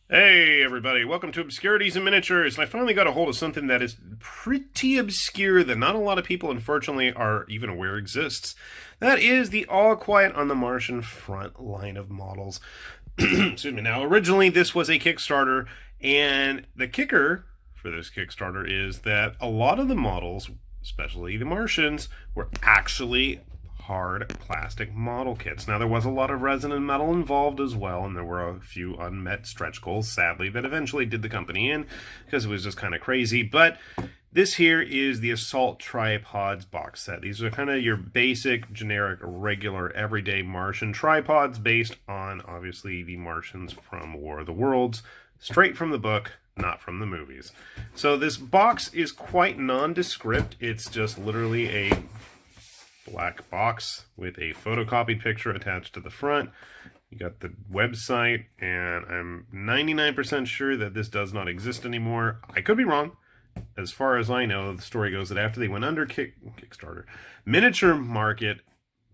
Hey everybody, welcome to Obscurities and Miniatures. And I finally got a hold of something that is pretty obscure that not a lot of people unfortunately are even aware exists. That is the All Quiet on the Martian Front line of models. Excuse me. Now, originally this was a Kickstarter, and the kicker for this Kickstarter is that a lot of the models, especially the Martians, were actually hard plastic model kits. Now, there was a lot of resin and metal involved as well, and there were a few unmet stretch goals, sadly, that eventually did the company in because it was just kind of crazy. But this here is the Assault Tripods box set. These are kind of your basic, generic, regular, everyday Martian tripods based on, obviously, the Martians from War of the Worlds, straight from the book, not from the movies. So this box is quite nondescript. It's just literally a black box with a photocopied picture attached to the front. You got the website, and I'm 99% sure that this does not exist anymore. I could be wrong. As far as I know, the story goes that after they went under Kickstarter, Miniature Market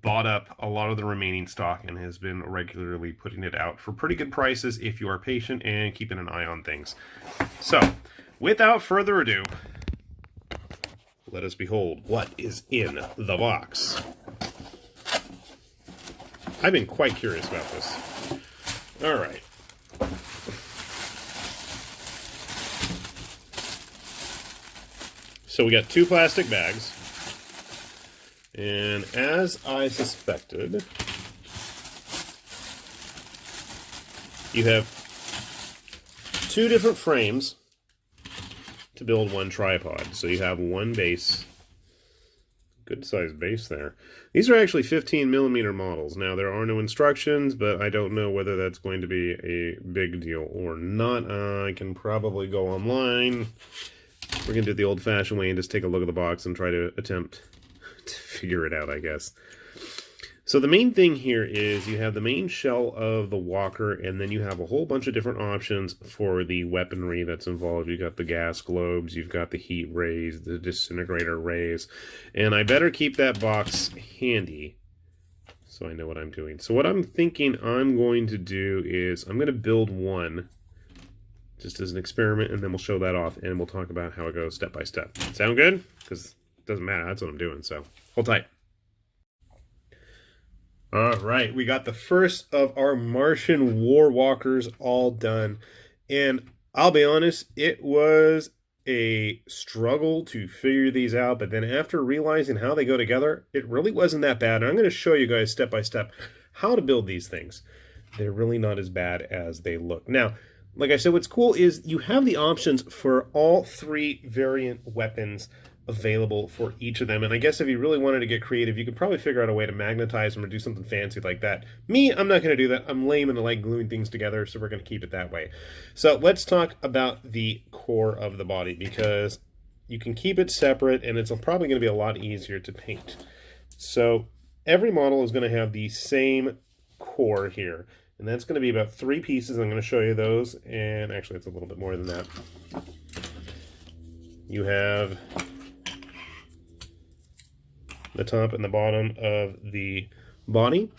bought up a lot of the remaining stock and has been regularly putting it out for pretty good prices if you are patient and keeping an eye on things. So, without further ado, let us behold what is in the box. I've been quite curious about this. All right. So we got two plastic bags. And as I suspected, you have two different frames to build one tripod. So you have one base, good sized base there. These are actually 15mm models. Now, there are no instructions, but I don't know whether that's going to be a big deal or not. I can probably go online. We're going to do it the old-fashioned way and just take a look at the box and try to attempt to figure it out, I guess. So the main thing here is you have the main shell of the walker, and then you have a whole bunch of different options for the weaponry that's involved. You've got the gas globes, you've got the heat rays, the disintegrator rays, and I better keep that box handy so I know what I'm doing. So what I'm thinking I'm going to do is I'm going to build one just as an experiment, and then we'll show that off, and we'll talk about how it goes step by step. Sound good? Because it doesn't matter. That's what I'm doing, so hold tight. All right, we got the first of our Martian War Walkers all done. And I'll be honest, it was a struggle to figure these out, but then after realizing how they go together, it really wasn't that bad. And I'm going to show you guys step by step how to build these things. They're really not as bad as they look. Now, like I said, what's cool is you have the options for all three variant weapons available for each of them. And I guess if you really wanted to get creative, you could probably figure out a way to magnetize them or do something fancy like that. Me, I'm not going to do that. I'm lame and I like gluing things together, so we're going to keep it that way. So let's talk about the core of the body, because you can keep it separate and it's probably going to be a lot easier to paint. So every model is going to have the same core here. And that's going to be about 3 pieces. I'm going to show you those. And actually, it's a little bit more than that. You have the top and the bottom of the body,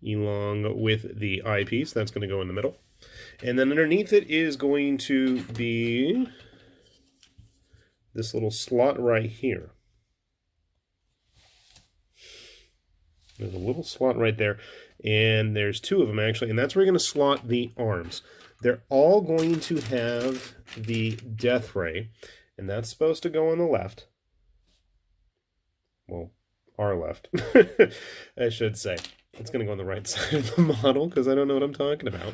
along with the eyepiece. That's going to go in the middle. And then underneath it is going to be this little slot right here. There's a little slot right there, and there's 2 of them actually, and that's where you're going to slot the arms. They're all going to have the death ray, and that's supposed to go on the left. Well, our left, I should say. It's going to go on the right side of the model because I don't know what I'm talking about.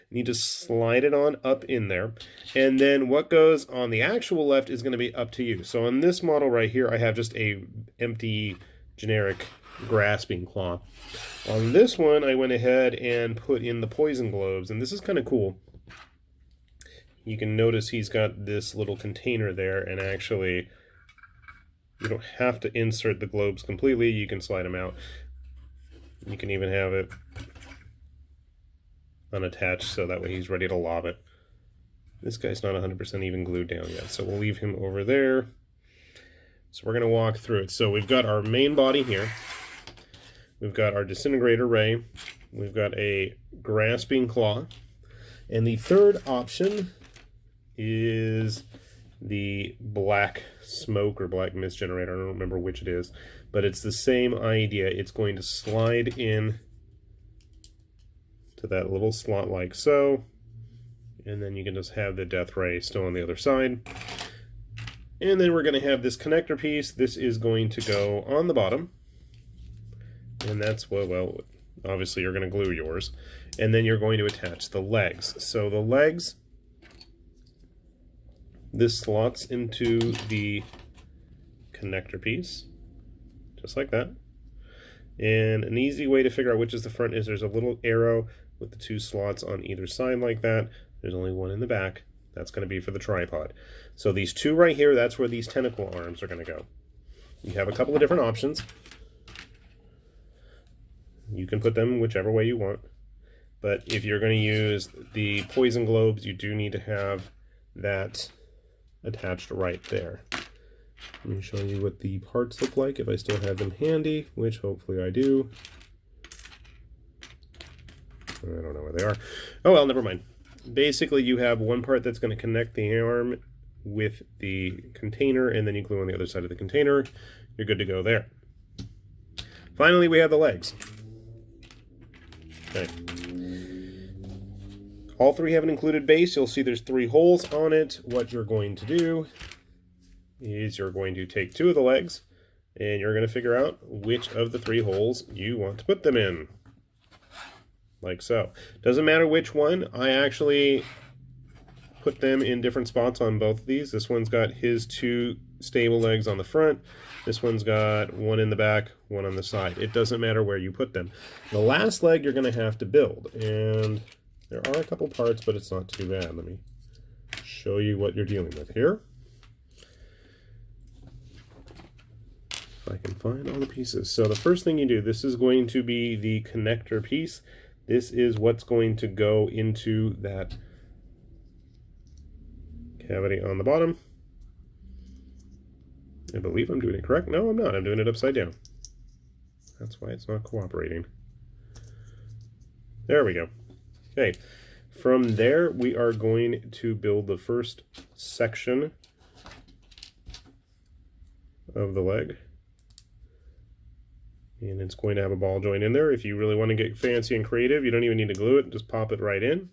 You need to slide it on up in there. And then what goes on the actual left is going to be up to you. So on this model right here, I have just a empty, generic grasping claw. On this one, I went ahead and put in the poison globes. And this is kind of cool. You can notice he's got this little container there, and actually you don't have to insert the globes completely. You can slide them out. You can even have it unattached so that way he's ready to lob it. This guy's not 100% even glued down yet, so we'll leave him over there. So we're going to walk through it. So we've got our main body here. We've got our disintegrator ray. We've got a grasping claw. And the third option is the black smoke or black mist generator. I don't remember which it is, but it's the same idea. It's going to slide in to that little slot like so, and then you can just have the death ray still on the other side. And then we're going to have this connector piece. This is going to go on the bottom, and that's what, well, obviously you're going to glue yours, and then you're going to attach the legs. So the legs, this slots into the connector piece, just like that. And an easy way to figure out which is the front is there's a little arrow with the 2 slots on either side like that. There's only one in the back. That's going to be for the tripod. So these 2 right here, that's where these tentacle arms are going to go. You have a couple of different options. You can put them whichever way you want. But if you're going to use the poison globes, you do need to have that attached right there. Let me show you what the parts look like if I still have them handy, which hopefully I do. I don't know where they are. Oh well, never mind. Basically, you have one part that's going to connect the arm with the container, and then you glue on the other side of the container. You're good to go there. Finally, we have the legs. Okay. All 3 have an included base. You'll see there's 3 holes on it. What you're going to do is you're going to take 2 of the legs, and you're going to figure out which of the 3 holes you want to put them in. Like so. Doesn't matter which one. I actually put them in different spots on both of these. This one's got his 2 stable legs on the front. This one's got 1 in the back, 1 on the side. It doesn't matter where you put them. The last leg you're going to have to build, and there are a couple parts, but it's not too bad. Let me show you what you're dealing with here. If I can find all the pieces. So the first thing you do, this is going to be the connector piece. This is what's going to go into that cavity on the bottom. I believe I'm doing it correct. No, I'm not. I'm doing it upside down. That's why it's not cooperating. There we go. Okay. From there, we are going to build the first section of the leg. And it's going to have a ball joint in there. If you really want to get fancy and creative, you don't even need to glue it. Just pop it right in.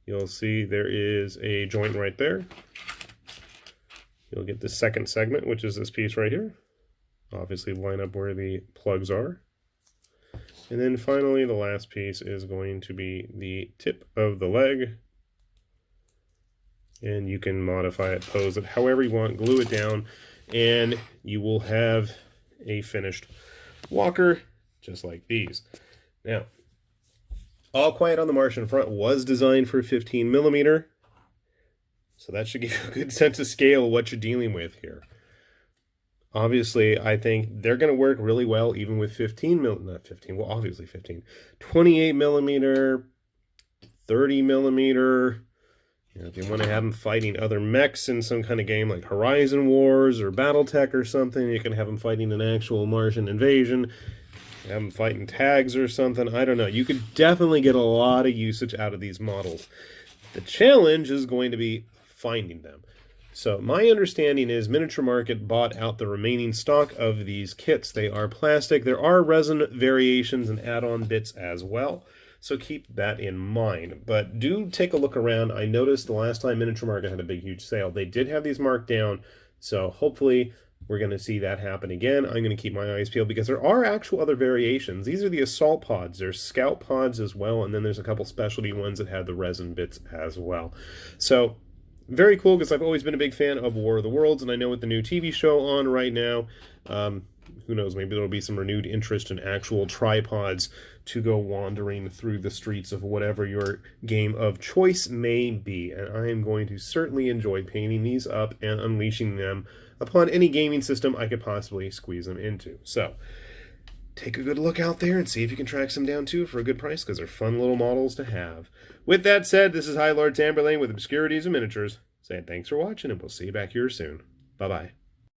You'll see there is a joint right there. You'll get the second segment, which is this piece right here. Obviously line up where the plugs are. And then finally, the last piece is going to be the tip of the leg. And you can modify it, pose it however you want, glue it down, and you will have a finished walker just like these. Now, All Quiet on the Martian Front was designed for 15mm, so that should give you a good sense of scale of what you're dealing with here. Obviously, I think they're going to work really well even with 28mm, 30mm. You know, if you want to have them fighting other mechs in some kind of game like Horizon Wars or Battletech or something, you can have them fighting an actual Martian invasion, have them fighting tags or something. I don't know. You could definitely get a lot of usage out of these models. The challenge is going to be finding them. So my understanding is Miniature Market bought out the remaining stock of these kits. They are plastic. There are resin variations and add-on bits as well. So keep that in mind. But do take a look around. I noticed the last time Miniature Market had a big, huge sale, they did have these marked down. So hopefully we're going to see that happen again. I'm going to keep my eyes peeled because there are actual other variations. These are the assault pods. There's scout pods as well. And then there's a couple specialty ones that have the resin bits as well. So very cool, because I've always been a big fan of War of the Worlds, and I know with the new TV show on right now, who knows, maybe there'll be some renewed interest in actual tripods to go wandering through the streets of whatever your game of choice may be. And I am going to certainly enjoy painting these up and unleashing them upon any gaming system I could possibly squeeze them into. So take a good look out there and see if you can track some down too for a good price, because they're fun little models to have. With that said, this is High Lord Tamberlane with Obscurities and Miniatures, saying thanks for watching, and we'll see you back here soon. Bye-bye.